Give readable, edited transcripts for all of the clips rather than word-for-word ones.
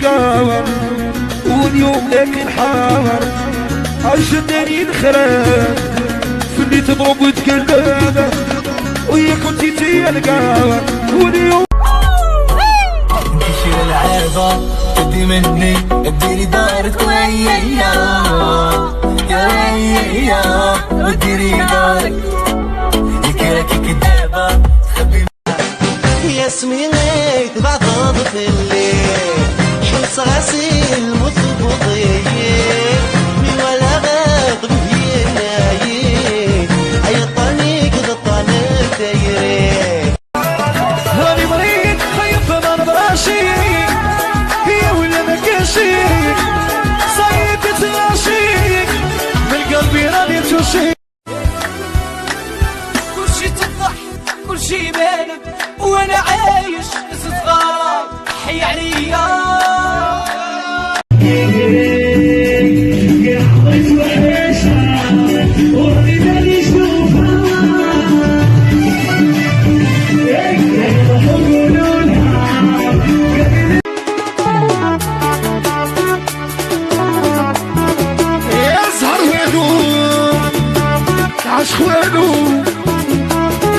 القمر واليوم لك الحمر عالجناني الخراب فني تضرب وتقلب ويا كنتي تي القمر واليوم نشيل العيبة تدي مني اديني دارك ويا يا وديري دارك يكرك كدابة تخبي يا سميني تبع ضغط الليل حس غسيل مصبوطي من ولا غاط بهي نايم اي طريق ضطان التيرين هاني مريض خيط انا براشي هي ولا مكاشي صيفت العشيق من قلبي راني توشي كل شي تفضح كل شي بارد وانا عايش صغار حي عليا عاش خوانو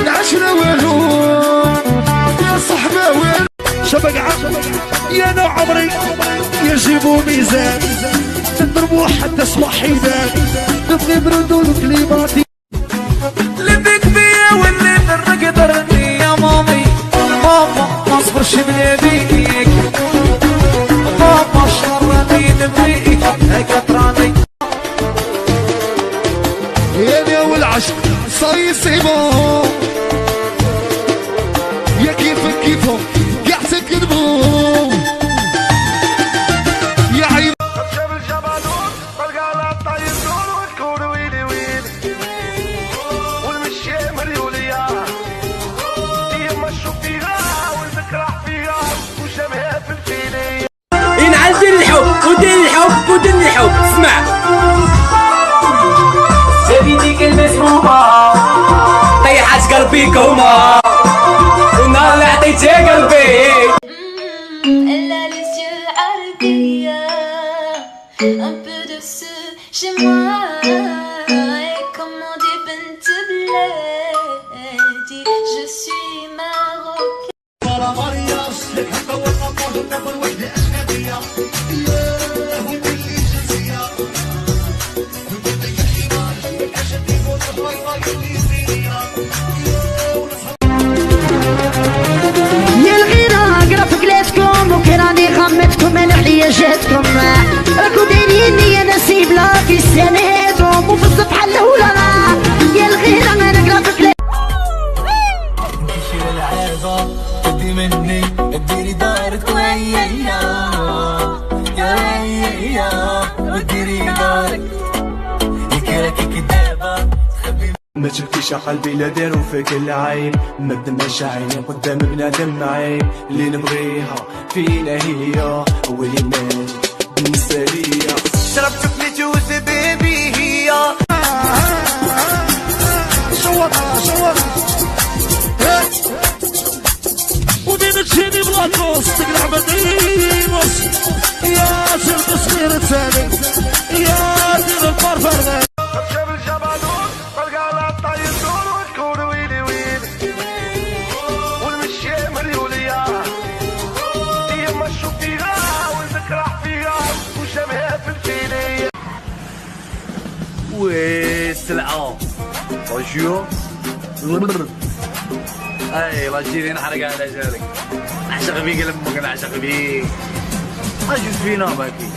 العشرة والو يا صحبة وين شبق يا نوع عمري يجيبوا ميزان تضربوا حتى صباح يبان نبغي بردود وكلماتي اللي بيك بيا واللي درك درني يا مامي ماما ما صبرش بناديك ماما شرني نبيك هيك تراني يا والعشق صار يصيبهم يا كيفك كيفهم قاعد تكذبوا يا عيب شاف الجبلون بلقى لا طيرون وتكون ويلي ويلي والمشي مريوليا ديما نشوف فيها والمكره فيها وشبهها في الفيلي ينعزل الحب ودين الحب ودين الحب اسمع ديك المسمومة طيحت قلبي كوما والنار اللي عطيتها قلبي Elle a les yeux ardilleux, un peu de ce chez moi. Et comment dit bent bledi, je suis marocaine. خمتكم انا حياجاتكم راكو دايريني انا سيبلا في السناتهم وفي الصفحه الاولى يا الغيره انا قرافك نشيل العيبة تدي مني اديني دارك ويا يا وديري دارك يكرك كدابة تخبي ما تبكيش قلبي لا داروا فيك العيب ما بدماش عيني قدام بنادم عيب اللي نبغيها فينا هي واللي مات بالنسبة ليا شربت في جوز بيبي هي شوط ودينا تجيني بلا نص تقلع بديموس يا زلمة صغير تاني يا دير الفرفر شاف الجبلون بلقى لا طيرون وتكون ويلي ويلي والمشي مريوليا ديما نشوف فيها والمكره فيها وشبهها في الفيلي والسلعة بونجور اي لا تجيني نحرق على جالك نعشق بيك لمك نعشق بيك اجوز فينا باكي